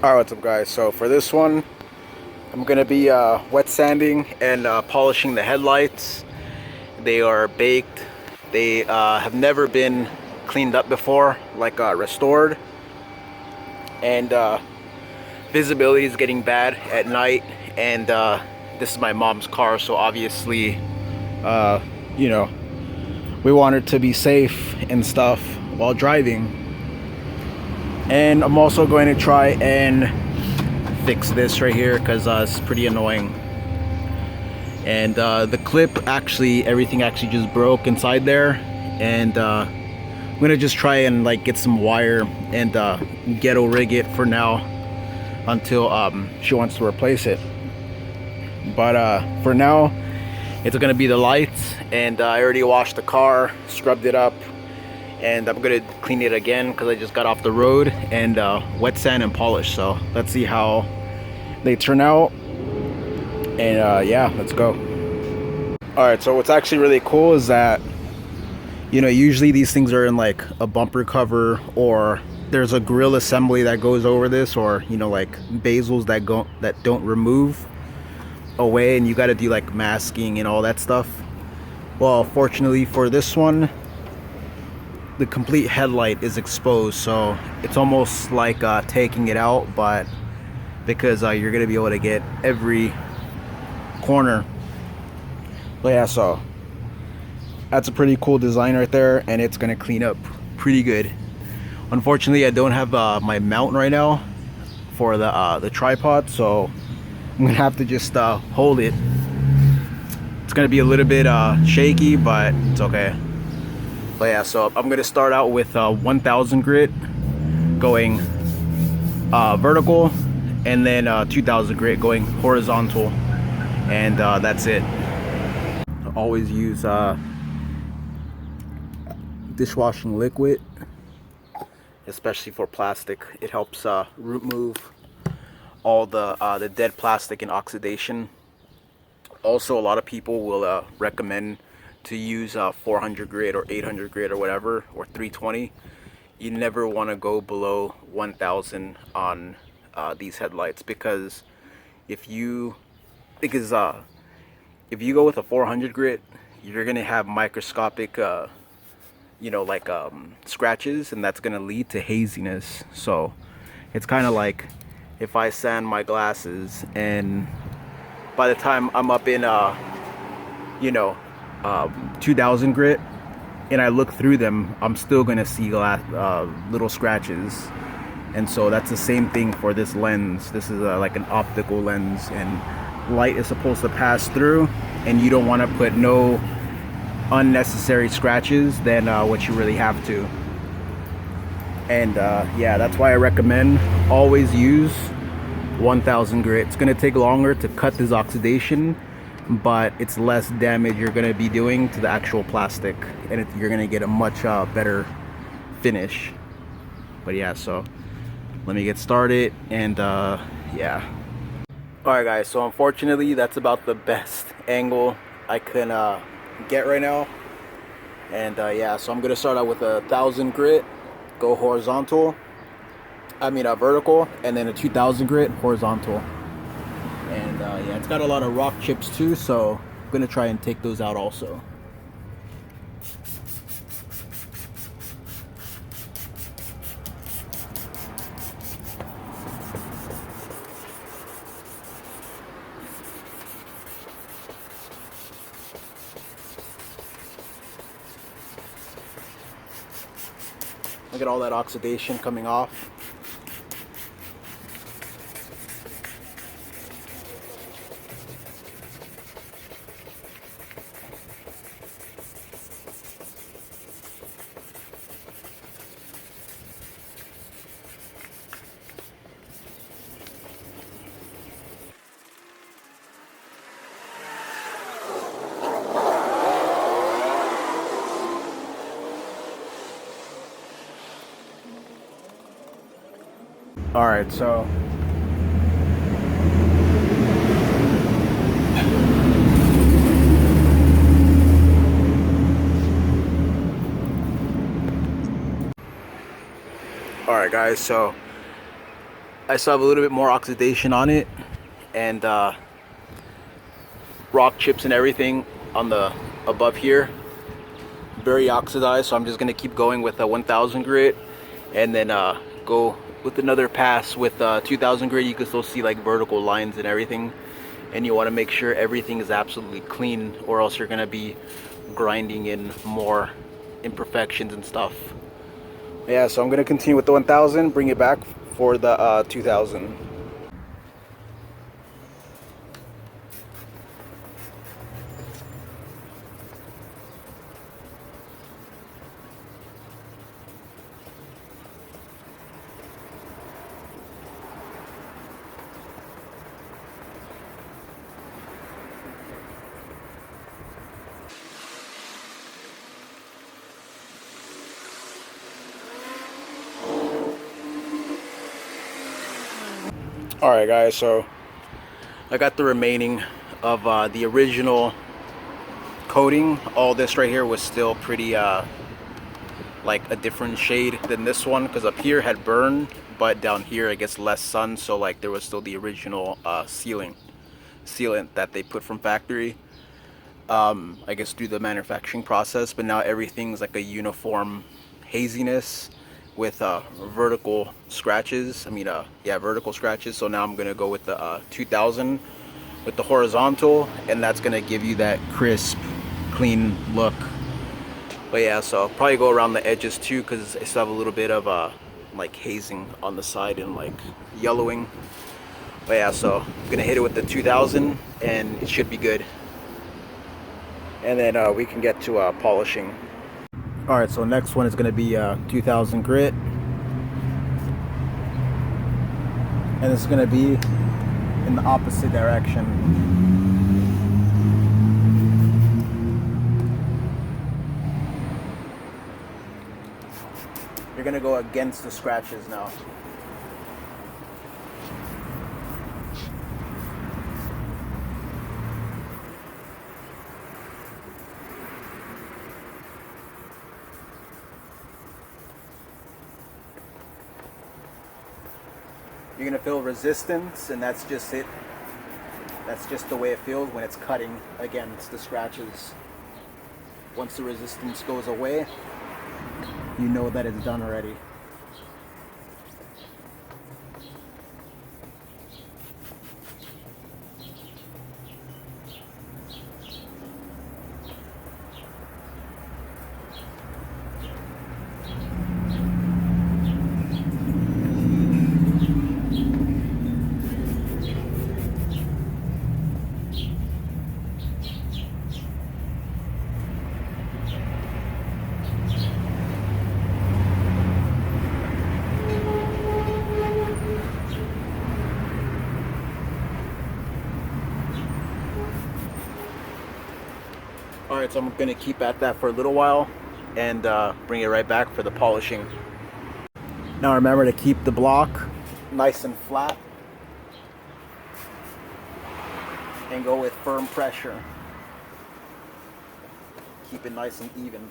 Alright, what's up guys? So for this one, I'm going to be wet sanding and polishing the headlights. They are baked. They have never been cleaned up before, like restored. And visibility is getting bad at night. And this is my mom's car, so obviously, you know, we want her to be safe and stuff while driving. And I'm also going to try and fix this right here because it's pretty annoying. And the clip everything actually just broke inside there. And I'm gonna just try and like get some wire and ghetto rig it for now until she wants to replace it. But for now, it's gonna be the lights. And I already washed the car, scrubbed it up. And I'm gonna clean it again because I just got off the road and wet sand and polish. So let's see how they turn out. And yeah, let's go. All right, so what's actually really cool is that, you know, usually these things are in like a bumper cover, or there's a grill assembly that goes over this, or you know, like bezels that don't remove away, and you got to do like masking and all that stuff. Well, fortunately for this one, the complete headlight is exposed, so it's almost like taking it out, but because you're gonna be able to get every corner. But yeah, so that's a pretty cool design right there, and it's gonna clean up pretty good. Unfortunately, I don't have my mount right now for the tripod, so I'm gonna have to just hold it. It's gonna be a little bit shaky, but it's okay. But yeah, so I'm gonna start out with 1000 grit going vertical, and then 2000 grit going horizontal, and that's it. I always use dishwashing liquid, especially for plastic. It helps remove all the dead plastic and oxidation. Also, a lot of people will recommend to use 400 grit or 800 grit or whatever, or 320. You never want to go below 1000 on these headlights, because if you go with a 400 grit, you're gonna have microscopic you know, like scratches, and that's gonna lead to haziness. So it's kind of like if I sand my glasses, and by the time I'm up in you know, 2000 grit, and I look through them, I'm still gonna see little scratches. And so that's the same thing for this lens. This is like an optical lens, and light is supposed to pass through, and you don't want to put no unnecessary scratches than what you really have to. And yeah, that's why I recommend always use 1000 grit. It's gonna take longer to cut this oxidation, but it's less damage you're going to be doing to the actual plastic, and you're going to get a much better finish. But yeah, so let me get started, and yeah. Alright guys, so unfortunately that's about the best angle I can get right now. And yeah, so I'm going to start out with 1000 grit, go horizontal, vertical, and then a 2000 grit horizontal. And yeah, it's got a lot of rock chips too, so I'm gonna try and take those out also. Look at all that oxidation coming off. All right, so all right guys, so I still have a little bit more oxidation on it, and rock chips and everything on the above here, very oxidized. So I'm just gonna keep going with a 1000 grit, and then go with another pass with 2000 grit. You can still see like vertical lines and everything, and you want to make sure everything is absolutely clean, or else you're gonna be grinding in more imperfections and stuff. Yeah, so I'm gonna continue with the 1000, bring it back for the 2000. Alright guys, so I got the remaining of the original coating. All this right here was still pretty like a different shade than this one, because up here had burned, but down here I guess less sun, so like there was still the original sealant that they put from factory, I guess through the manufacturing process. But now everything's like a uniform haziness with vertical scratches. Yeah, vertical scratches. So now I'm gonna go with the 2000 with the horizontal, and that's gonna give you that crisp, clean look. But yeah, so I'll probably go around the edges too, because I still have a little bit of like hazing on the side and like yellowing. But yeah, so I'm gonna hit it with the 2000 and it should be good. And then we can get to polishing. All right, so next one is gonna be 2000 grit, and it's gonna be in the opposite direction. You're gonna go against the scratches now. You're gonna feel resistance, and that's just it. That's just the way it feels when it's cutting against the scratches. Once the resistance goes away, you know that it's done already. Alright, so I'm going to keep at that for a little while and bring it right back for the polishing. Now remember to keep the block nice and flat and go with firm pressure. Keep it nice and even.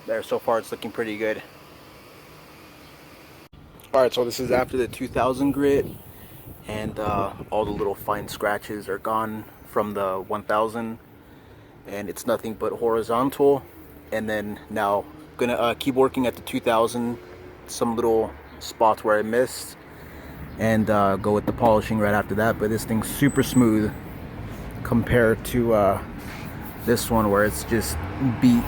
There, so far it's looking pretty good. Alright, so this is after the 2000 grit, and all the little fine scratches are gone from the 1000, and it's nothing but horizontal. And then now gonna keep working at the 2000, some little spots where I missed, and go with the polishing right after that. But this thing's super smooth compared to this one where it's just beat.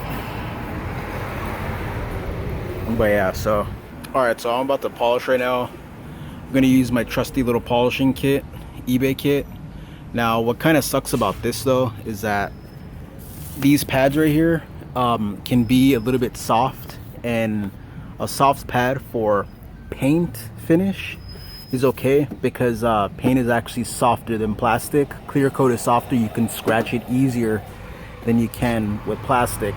But yeah, so alright, so I'm about to polish right now. I'm gonna use my trusty little polishing kit, eBay kit. Now what kind of sucks about this though is that these pads right here can be a little bit soft, and a soft pad for paint finish is okay, because paint is actually softer than plastic. Clear coat is softer, you can scratch it easier than you can with plastic.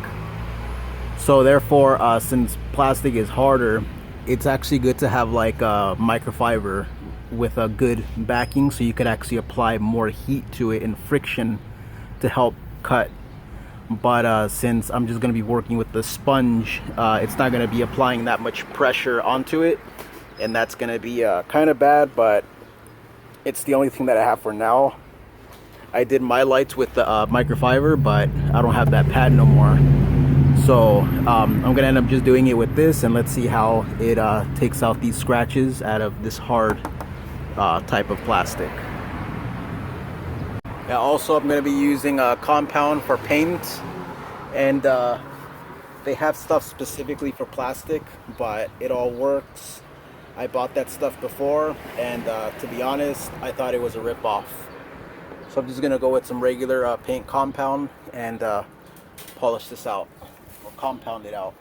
So therefore, since plastic is harder, it's actually good to have like a microfiber with a good backing, so you could actually apply more heat to it and friction to help cut. But since I'm just going to be working with the sponge, it's not going to be applying that much pressure onto it, and that's going to be kind of bad, but it's the only thing that I have for now. I did my lights with the microfiber, but I don't have that pad no more. So I'm gonna end up just doing it with this, and let's see how it takes out these scratches out of this hard type of plastic. Yeah, also I'm gonna be using a compound for paint, and they have stuff specifically for plastic, but it all works. I bought that stuff before, and to be honest, I thought it was a rip-off. So I'm just gonna go with some regular paint compound and polish this out, or compound it out.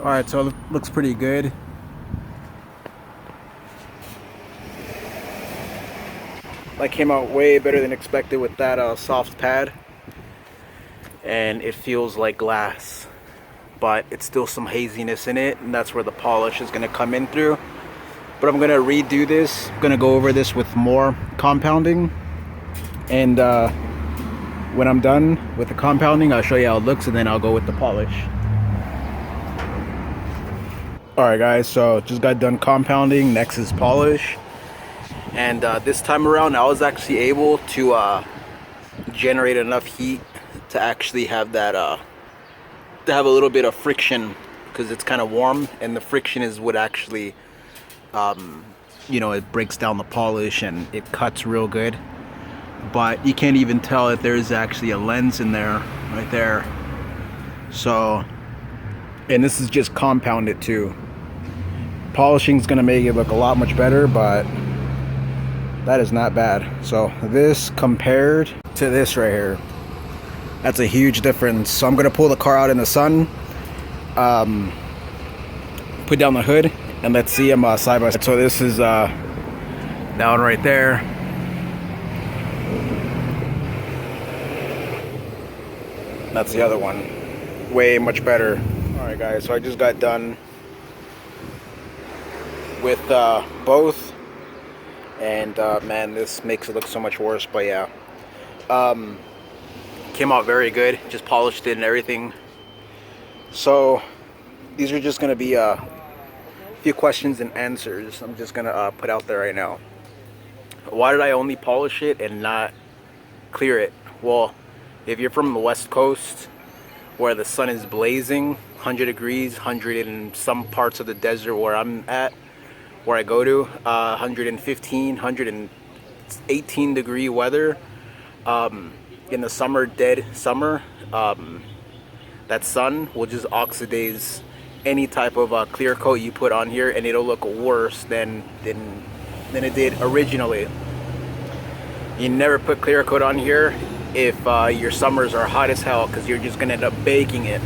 Alright, so it looks pretty good. That came out way better than expected with that soft pad. And it feels like glass. But it's still some haziness in it, and that's where the polish is going to come in through. But I'm going to redo this. I'm going to go over this with more compounding. And when I'm done with the compounding, I'll show you how it looks, and then I'll go with the polish. Alright guys, so just got done compounding. Next is polish. And this time around I was actually able to generate enough heat to actually have that to have a little bit of friction, because it's kind of warm, and the friction is what actually you know, it breaks down the polish and it cuts real good. But you can't even tell that there's actually a lens in there right there. So, and this is just compounded too. Polishing is going to make it look a lot much better, but that is not bad. So this compared to this right here, that's a huge difference. So I'm going to pull the car out in the sun, put down the hood, and let's see them side by side. So this is down right there. That's the other one. Way much better. Alright guys, so I just got done with both, and man, this makes it look so much worse. But yeah, came out very good. Just polished it and everything. So these are just gonna be a few questions and answers I'm just gonna put out there right now. Why did I only polish it and not clear it? Well, if you're from the West Coast where the sun is blazing 100 degrees, 100 in some parts of the desert where I'm at, where I go to, 115, 118 degree weather, in the summer, dead summer, that sun will just oxidize any type of clear coat you put on here, and it'll look worse than it did originally. You never put clear coat on here if your summers are hot as hell, because you're just gonna end up baking it.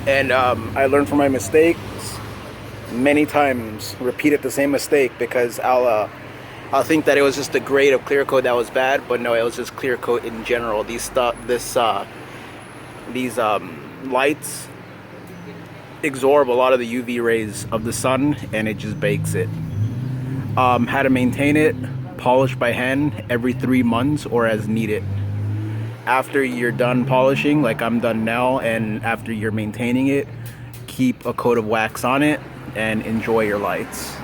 And I learned from my mistakes many times, repeated the same mistake, because I'll I think that it was just the grade of clear coat that was bad, but no, it was just clear coat in general. These lights absorb a lot of the UV rays of the sun, and it just bakes it. How to maintain it: polish by hand every 3 months or as needed. After you're done polishing, like I'm done now, and after you're maintaining it, keep a coat of wax on it and enjoy your lights.